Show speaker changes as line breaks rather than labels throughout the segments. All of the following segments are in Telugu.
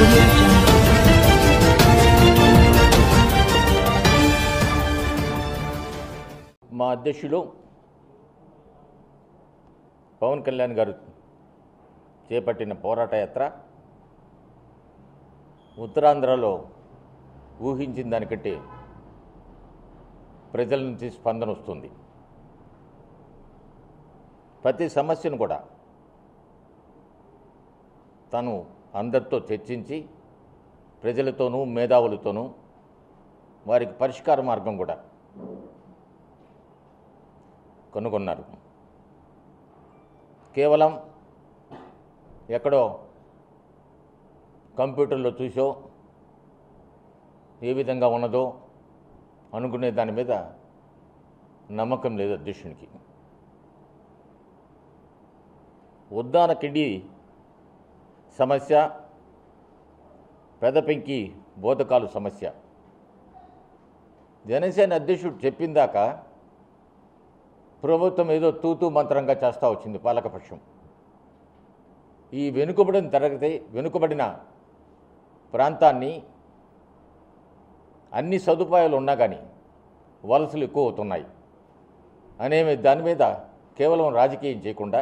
audio jungle.
మా అధ్యక్షులు పవన్ కళ్యాణ్ గారు చేపట్టిన పోరాట యాత్ర ఉత్తరాంధ్రలో ఊహించిన దానికంటే ప్రజల నుంచి స్పందన వస్తుంది. ప్రతి సమస్యను కూడా తను అందరితో చర్చించి ప్రజలతోనూ మేధావులతోనూ వారికి పరిష్కార మార్గం కూడా కనుగొన్నారు. కేవలం ఎక్కడో కంప్యూటర్లో చూసో ఏ విధంగా ఉన్నదో అనుకునే దాని మీద నమ్మకం లేదు అధ్యక్షునికి. ఉద్దాన కిండి సమస్య, పెదపెంకి బోధకాలు సమస్య జనసేన అధ్యక్షుడు చెప్పిందాక ప్రభుత్వం ఏదో తూతూ మంత్రంగా చేస్తూ వచ్చింది పాలకపక్షం. ఈ వెనుకబడిన ప్రాంతాన్ని అన్ని సదుపాయాలు ఉన్నా కానీ వలసలు ఎక్కువ అవుతున్నాయి అనే దాని మీద కేవలం రాజకీయం చేయకుండా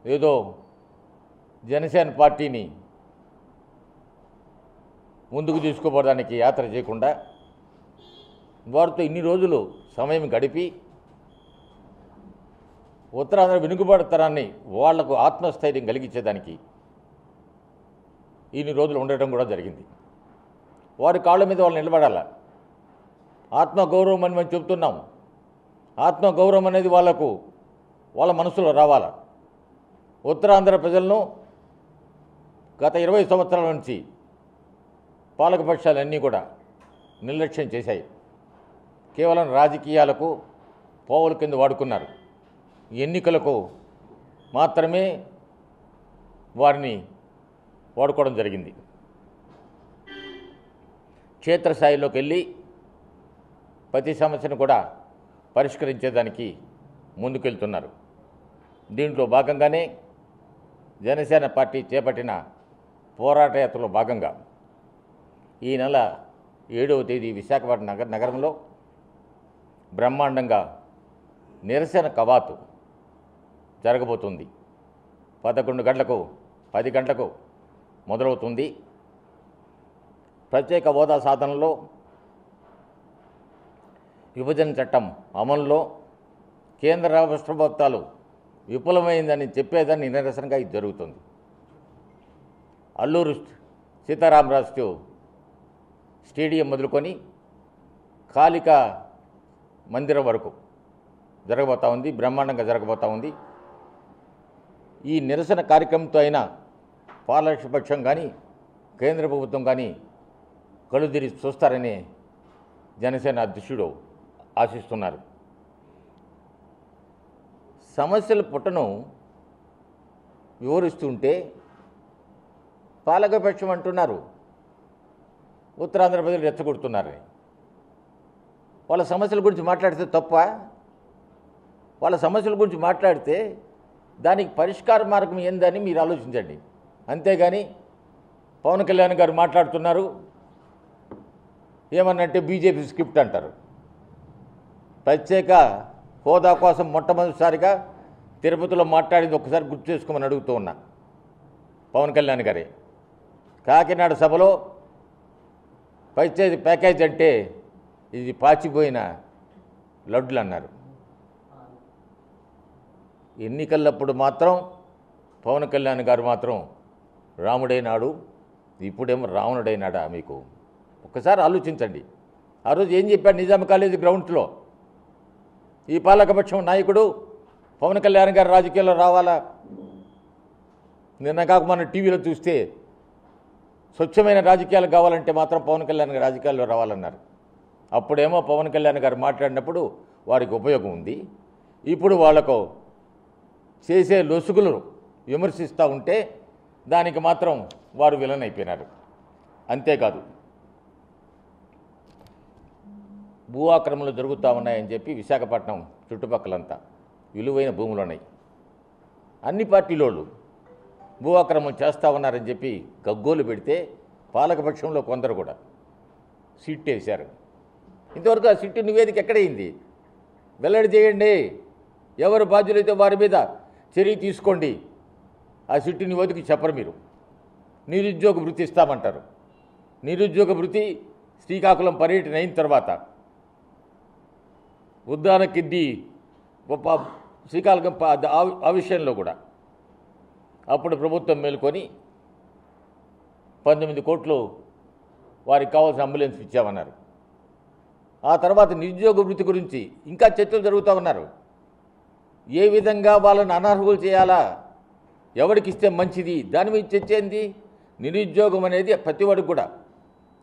ఏదో జనసేన పార్టీని ముందుకు తీసుకోవడానికి యాత్ర చేయకుండా వారితో ఇన్ని రోజులు సమయం గడిపి ఉత్తరాంధ్ర వెనుకబడతరాన్ని వాళ్లకు ఆత్మస్థైర్యం కలిగించేదానికి ఇన్ని రోజులు ఉండటం కూడా జరిగింది. వారి కాళ్ళ మీద వాళ్ళు నిలబడాల. ఆత్మగౌరవం అని మేము చెబుతున్నాం. ఆత్మగౌరవం అనేది వాళ్ళ మనసులో రావాలా. ఉత్తరాంధ్ర ప్రజలను గత 20 సంవత్సరాల నుంచి పాలకపక్షాలన్నీ కూడా నిర్లక్ష్యం చేశాయి. కేవలం రాజకీయాలకు పోవుల కింద వాడుకున్నారు. ఎన్నికలకు మాత్రమే వారిని వాడుకోవడం జరిగింది. క్షేత్రస్థాయిలోకి వెళ్ళి ప్రతి సమస్యను కూడా పరిష్కరించేదానికి ముందుకెళ్తున్నారు. దీంట్లో భాగంగానే జనసేన పార్టీ చేపట్టిన పోరాట యాత్రలో భాగంగా ఈ నెల 7వ తేదీ విశాఖపట్నం నగరంలో బ్రహ్మాండంగా నిరసన కవాతు జరగబోతుంది. 11 గంటలకు 10 గంటలకు మొదలవుతుంది. ప్రత్యేక హోదా సాధనలో, విభజన చట్టం అమలులో కేంద్ర రాష్ట్ర ప్రభుత్వాలు విఫలమైందని చెప్పేదాన్ని నిరసనగా ఇది జరుగుతుంది. అల్లూరు సీతారామరాజు స్టేడియం మొదలుకొని కాళికా మందిరం వరకు జరగబోతూ ఉంది. బ్రహ్మాండంగా జరగబోతూ ఉంది. ఈ నిరసన కార్యక్రమంతో అయినా పాలకపక్షం కానీ కేంద్ర ప్రభుత్వం కానీ కళ్ళు తెరిచి చూస్తారని జనసేన అధ్యక్షుడు ఆశిస్తున్నారు. సమస్యల పుట్టను వివరిస్తుంటే పాలకపక్షం అంటున్నారు ఉత్తరాంధ్ర ప్రజలు రెచ్చగొడుతున్నారని. వాళ్ళ సమస్యల గురించి మాట్లాడితే తప్ప? వాళ్ళ సమస్యల గురించి మాట్లాడితే దానికి పరిష్కార మార్గం ఏందని మీరు ఆలోచించండి. అంతేగాని పవన్ కళ్యాణ్ గారు మాట్లాడుతున్నారు ఏమన్నంటే బీజేపీ స్క్రిప్ట్ అంటారు. ప్రత్యేక హోదా కోసం మొట్టమొదటిసారిగా తిరుపతిలో మాట్లాడింది ఒక్కసారి గుర్తు చేసుకోమని అడుగుతూ ఉన్నా. పవన్ కళ్యాణ్ గారే కాకినాడ సభలో ప్రత్యేక ప్యాకేజ్ అంటే ఇది పాచిపోయిన లడ్డులు అన్నారు. ఎన్నికలప్పుడు మాత్రం పవన్ కళ్యాణ్ గారు మాత్రం రాముడైనాడు, ఇప్పుడేమో రావణుడైనాడా? మీకు ఒక్కసారి ఆలోచించండి. ఆ రోజు ఏం చెప్పాడు నిజాం కాలేజీ గ్రౌండ్స్లో? ఈ పాలకపక్షం నాయకుడు పవన్ కళ్యాణ్ గారు రాజకీయాల్లో రావాలా? నిన్న కాక మన టీవీలో చూస్తే స్వచ్ఛమైన రాజకీయాలు కావాలంటే మాత్రం పవన్ కళ్యాణ్ గారు రాజకీయాల్లో రావాలన్నారు. అప్పుడేమో పవన్ కళ్యాణ్ గారు మాట్లాడినప్పుడు వారికి ఉపయోగం ఉంది. ఇప్పుడు వాళ్లకు చేసే లొసుగులు విమర్శిస్తూ ఉంటే దానికి మాత్రం వారు విలన్ అయిపోయినారు. అంతేకాదు భూ ఆక్రమణలు జరుగుతూ ఉన్నాయని చెప్పి విశాఖపట్నం చుట్టుపక్కలంతా విలువైన భూములు ఉన్నాయి. అన్ని పార్టీలోళ్ళు భూ ఆక్రమణ చేస్తూ ఉన్నారని చెప్పి గగ్గోలు పెడితే పాలకపక్షంలో కొందరు కూడా సిట్ వేశారు. ఇంతవరకు ఆ సిట్టు నివేదిక ఎక్కడైంది? వెల్లడి చేయండి. ఎవరు బాధ్యులైతే వారి మీద చర్య తీసుకోండి. ఆ సిట్టు నివేదిక చెప్పరు మీరు. నిరుద్యోగ భృతి ఇస్తామంటారు. నిరుద్యోగ భృతి శ్రీకాకుళం పర్యటన అయిన తర్వాత ఉద్దాన కిడ్నీ శ్రీకాకుళం ఆ విషయంలో కూడా అప్పుడు ప్రభుత్వం మేలుకొని 19 కోట్లు వారికి కావాల్సిన అంబులెన్స్ ఇచ్చామన్నారు. ఆ తర్వాత నిరుద్యోగ భృతి గురించి ఇంకా చర్చలు జరుగుతూ ఉన్నారు. ఏ విధంగా వాళ్ళని అనర్హులు చేయాలా, ఎవరికి ఇస్తే మంచిది, దాని మీద చర్చ ఏంది? నిరుద్యోగం అనేది ప్రతి వాడికి కూడా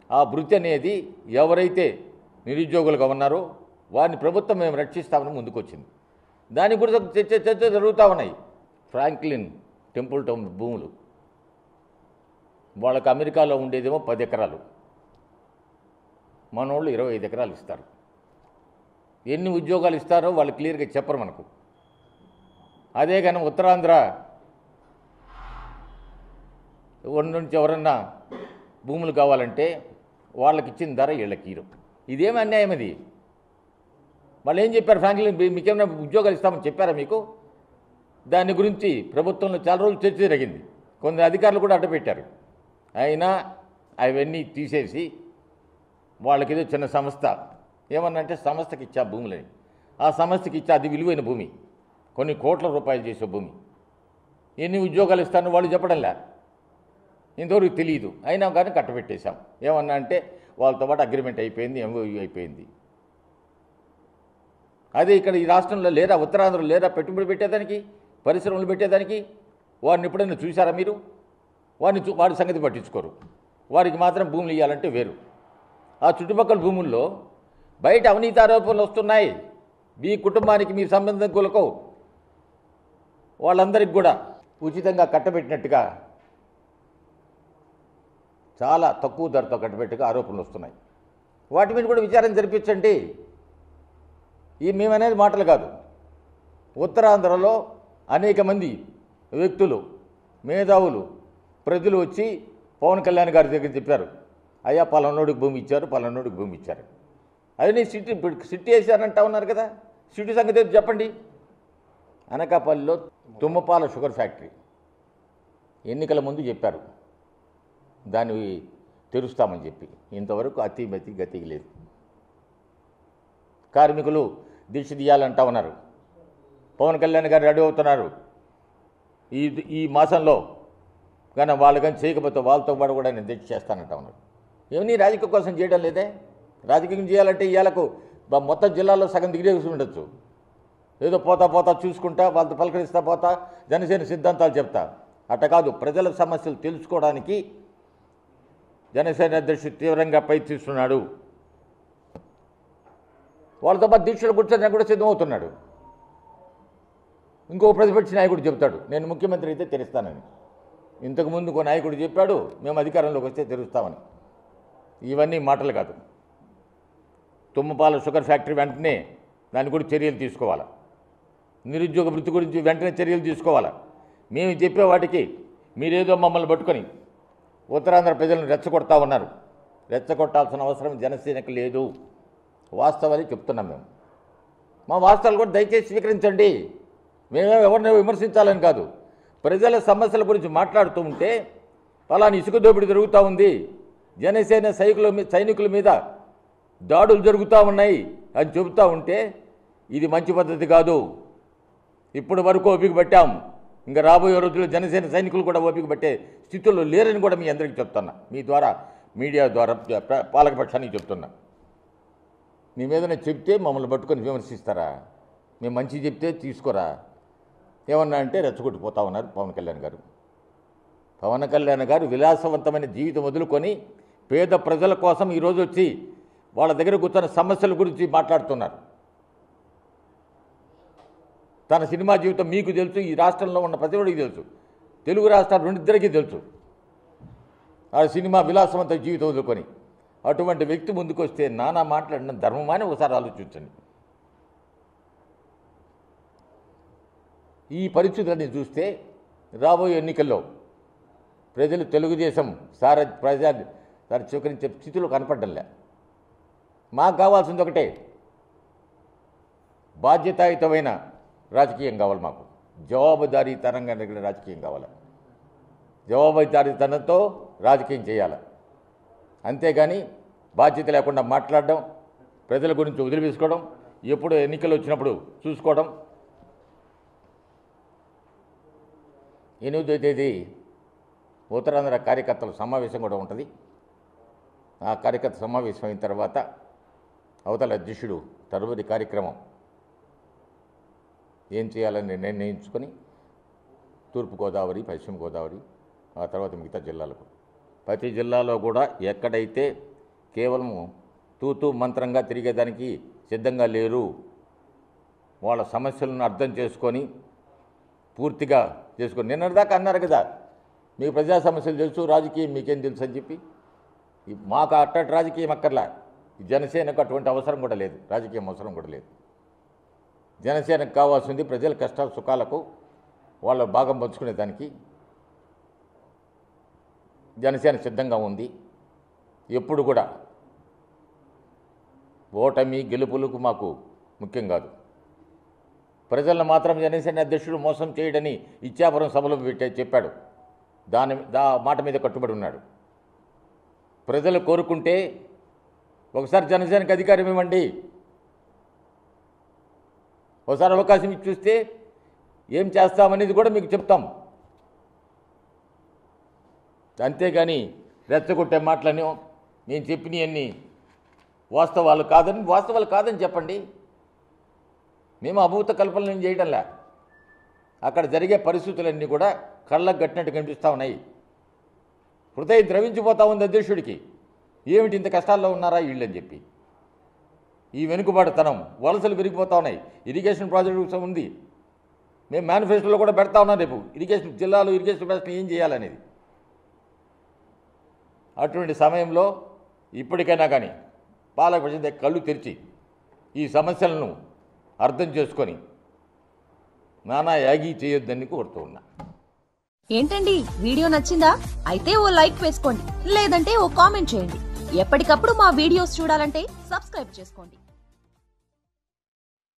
ఆ భృతి అనేది ఎవరైతే నిరుద్యోగులుగా ఉన్నారో వారిని ప్రభుత్వం మేము రక్షిస్తామని ముందుకొచ్చింది. దాని గురించి చర్చ జరుగుతూ ఉన్నాయి. ఫ్రాంక్లిన్ టెంపుల్ టౌన్ భూములు వాళ్ళకి అమెరికాలో ఉండేదేమో 10 ఎకరాలు, మనోళ్ళు 25 ఎకరాలు ఇస్తారు. ఎన్ని ఉద్యోగాలు ఇస్తారో వాళ్ళు క్లియర్గా చెప్పరు మనకు. అదే కానీ ఉత్తరాంధ్ర నుంచి ఎవరన్నా భూములు కావాలంటే వాళ్ళకి ఇచ్చిన ధర వీళ్ళకి ఇరు. ఇదేమి అన్యాయం అది? వాళ్ళు ఏం చెప్పారు? ఫ్రాంక్లిన్ మీకేమైనా ఉద్యోగాలు ఇస్తామని చెప్పారా మీకు? దాని గురించి ప్రభుత్వంలో చాలా రోజులు చర్చ జరిగింది. కొందరు అధికారులు కూడా అడ్డపెట్టారు. అయినా అవన్నీ తీసేసి వాళ్ళకి ఏదో చిన్న సంస్థ ఏమన్నంటే సంస్థకి ఇచ్చా భూములని, ఆ సంస్థకి ఇచ్చా అది విలువైన భూమి, కొన్ని కోట్ల రూపాయలు చేసే భూమి. ఎన్ని ఉద్యోగాలు ఇస్తానో వాళ్ళు చెప్పడంలే, ఇంతవరకు తెలియదు. అయినా కానీ కట్టబెట్టేశాం. ఏమన్నా అంటే వాళ్ళతో పాటు అగ్రిమెంట్ అయిపోయింది, ఎంఓయూ అయిపోయింది. అదే ఇక్కడ ఈ రాష్ట్రంలో లేరా, ఉత్తరాంధ్రలో లేరా పెట్టుబడి పెట్టేదానికి, పరిశ్రమలు పెట్టేదానికి? వారిని ఎప్పుడైనా చూసారా మీరు? వారి సంగతి పట్టించుకోరు. వారికి మాత్రం భూములు ఇవ్వాలంటే వేరు. ఆ చుట్టుపక్కల భూముల్లో బయట అవినీతి ఆరోపణలు వస్తున్నాయి. మీ కుటుంబానికి మీ సంబంధికులకు వాళ్ళందరికీ కూడా ఉచితంగా కట్టబెట్టినట్టుగా చాలా తక్కువ ధరతో కట్టబెట్టుగా ఆరోపణలు వస్తున్నాయి. వాటి మీద కూడా విచారణ జరిపించండి. ఈ మేమనేది మాటలు కాదు. ఉత్తరాంధ్రలో అనేక మంది వ్యక్తులు, మేధావులు, ప్రజలు వచ్చి పవన్ కళ్యాణ్ గారి దగ్గర చెప్పారు, అయ్యా పలానోడికి భూమి ఇచ్చారు, పలానోడికి భూమి ఇచ్చారు. అది సిట్టి వేశారంటా ఉన్నారు కదా, సిటీ సంగతి చెప్పండి. అనకాపల్లిలో తుమ్మపాల షుగర్ ఫ్యాక్టరీ ఎన్నికల ముందు చెప్పారు దాన్ని తెరుస్తామని చెప్పి. ఇంతవరకు అతిమతి గతి లేదు. కార్మికులు దీక్ష తీయాలంటా ఉన్నారు. పవన్ కళ్యాణ్ గారు రెడీ అవుతున్నారు ఈ మాసంలో, కానీ వాళ్ళు కానీ చేయకపోతే వాళ్ళతో పాటు కూడా నేను దీక్ష చేస్తానంటా ఉన్నారు. ఏమని రాజకీయ కోసం చేయడం లేదే? రాజకీయం చేయాలంటే ఇవాళకు మొత్తం జిల్లాలో సగం దిగిరేసి ఉండొచ్చు. ఏదో పోతా చూసుకుంటా వాళ్ళతో పలకరిస్తా పోతా జనసేన సిద్ధాంతాలు చెప్తా. అట్ట కాదు, ప్రజల సమస్యలు తెలుసుకోవడానికి జనసేన అధ్యక్షుడు తీవ్రంగా ప్రయత్నిస్తున్నాడు. వాళ్ళతో పాటు దీక్షలు కూర్చొని కూడా సిద్ధమవుతున్నాడు. ఇంకో ప్రతిపక్ష నాయకుడు చెప్తాడు, నేను ముఖ్యమంత్రి అయితే తెరుస్తానని. ఇంతకుముందు ఇంకో నాయకుడు చెప్పాడు, మేము అధికారంలోకి వస్తే తెరుస్తామని. ఇవన్నీ మాటలు కాదు. తుమ్మపాల షుగర్ ఫ్యాక్టరీ వెంటనే దాని గురించి చర్యలు తీసుకోవాలి. నిరుద్యోగ వృత్తి గురించి వెంటనే చర్యలు తీసుకోవాలి. మేము చెప్పే వాటికి మీరేదో మమ్మల్ని పట్టుకొని ఉత్తరాంధ్ర ప్రజలను రెచ్చగొడతా ఉన్నారు. రెచ్చగొట్టాల్సిన అవసరం జనసేనకు లేదు. వాస్తవాలు చెప్తున్నాం మేము. మా వాస్తవాలు కూడా దయచేసి స్వీకరించండి. మేమే ఎవరిని విమర్శించాలని కాదు. ప్రజల సమస్యల గురించి మాట్లాడుతూ ఉంటే పలాని ఇసుక దోపిడీ జరుగుతూ ఉంది, జనసేన సైనికుల మీద దాడులు జరుగుతూ ఉన్నాయి అని చెబుతూ ఉంటే ఇది మంచి పద్ధతి కాదు. ఇప్పటి వరకు ఓపిక పట్టాం, ఇంకా రాబోయే రోజుల్లో జనసేన సైనికులు కూడా ఓపిక పట్టే స్థితిలో లేరని కూడా మీ అందరికీ చెప్తున్నా. మీ ద్వారా మీడియా ద్వారా పాలకపక్షానికి చెప్తున్నా. మీ మీదనే చెప్తే మమ్మల్ని పట్టుకొని విమర్శిస్తారా? మేము మంచి చెప్తే తీసుకోరా? ఏమన్నా అంటే రెచ్చగొట్టిపోతా ఉన్నారు పవన్ కళ్యాణ్ గారు. పవన్ కళ్యాణ్ గారు విలాసవంతమైన జీవితం వదులుకొని పేద ప్రజల కోసం ఈరోజు వచ్చి వాళ్ళ దగ్గర కూర్చొని సమస్యల గురించి మాట్లాడుతున్నారు. తన సినిమా జీవితం మీకు తెలుసు, ఈ రాష్ట్రంలో ఉన్న ప్రతి ఒక్కరికి తెలుసు, తెలుగు రాష్ట్రాలు రెండిద్దరికీ తెలుసు. ఆ సినిమా విలాసవంత జీవితం వదులుకొని అటువంటి వ్యక్తి ముందుకు వస్తే నానా మాట్లాడిన ధర్మమాని ఒకసారి ఆలోచించండి. ఈ పరిస్థితులన్నీ చూస్తే రాబోయే ఎన్నికల్లో ప్రజలు తెలుగుదేశం సార్ స్వీకరించే స్థితిలో కనపడ్డంలే. మాకు కావాల్సింది ఒకటే, బాధ్యతాయుతమైన రాజకీయం కావాలి. మాకు జవాబుదారీతనంగా జరిగిన రాజకీయం కావాలి. జవాబుదారీతనంతో రాజకీయం చేయాలి. అంతేగాని బాధ్యత లేకుండా మాట్లాడడం, ప్రజల గురించి వదిలివేసుకోవడం, ఎప్పుడు ఎన్నికలు వచ్చినప్పుడు చూసుకోవడం. 8వ తేదీ ఉత్తరాంధ్ర కార్యకర్తల సమావేశం కూడా ఉంటుంది. ఆ కార్యకర్త సమావేశం అయిన తర్వాత అవతల అధ్యక్షుడు తదుపరి కార్యక్రమం ఏం చేయాలని నిర్ణయించుకొని తూర్పుగోదావరి, పశ్చిమ గోదావరి, ఆ తర్వాత మిగతా జిల్లాలకు, ప్రతి జిల్లాలో కూడా ఎక్కడైతే కేవలము తూతూ మంత్రంగా తిరిగేదానికి సిద్ధంగా లేరు, వాళ్ళ సమస్యలను అర్థం చేసుకొని పూర్తిగా చేసుకొని, నిన్నటిదాకా అన్నారు కదా మీకు ప్రజా సమస్యలు తెలుసు, రాజకీయం మీకేం తెలుసు అని చెప్పి. మాకు అట్టటి రాజకీయం అక్కర్లా. జనసేనకు అటువంటి అవసరం కూడా లేదు, రాజకీయం అవసరం కూడా లేదు. జనసేనకు కావాల్సింది ప్రజల కష్టాల సుఖాలకు వాళ్ళ భాగం పంచుకునే దానికి జనసేన సిద్ధంగా ఉంది. ఎప్పుడు కూడా ఓటమి గెలుపులకు మాకు ముఖ్యం కాదు. ప్రజలను మాత్రం జనసేన అధ్యక్షుడు మోసం చేయడని ఇచ్చాపురం సభలో చెప్పాడు. మాట మీద కట్టుబడి ఉన్నాడు. ప్రజలు కోరుకుంటే ఒకసారి జనసేనకు అధికారం ఇవ్వండి, ఒకసారి అవకాశం ఇచ్చి చూస్తే ఏం చేస్తామనేది కూడా మీకు చెప్తాం. అంతేగాని రెచ్చగొట్టే మాటలని, నేను చెప్పినవన్నీ వాస్తవాలు కాదని చెప్పండి. మేము అభూత కల్పనలు చేయడంలే. అక్కడ జరిగే పరిస్థితులన్నీ కూడా కళ్ళకు కట్టినట్టు కనిపిస్తూ ఉన్నాయి. హృదయం ద్రవించిపోతూ ఉంది అధ్యక్షుడికి. ఏమిటి ఇంత కష్టాల్లో ఉన్నారా వీళ్ళని చెప్పి. ఈ వెనుకబాటుతనం, వలసలు పెరిగిపోతూ ఉన్నాయి. ఇరిగేషన్ ప్రాజెక్టు ఉంది, మేము మేనిఫెస్టోలో కూడా పెడతా ఉన్నాం. రేపు ఇరిగేషన్ జిల్లాలో ఇరిగేషన్ ప్రాజెక్టు ఏం చేయాలనేది. అటువంటి సమయంలో ఇప్పటికైనా కానీ పాలకపక్షం కళ్ళు తెరిచి ఈ సమస్యలను అర్థం చేసుకొని నానా యాగి చేయొద్దని కోరుతూ ఉన్నా.
ఏంటండి వీడియో నచ్చిందా? అయితే ఓ లైక్ వేసుకోండి, లేదంటే ఓ కామెంట్ చేయండి. ఎప్పటికప్పుడు మా వీడియోస్ చూడాలంటే సబ్స్క్రైబ్ చేసుకోండి.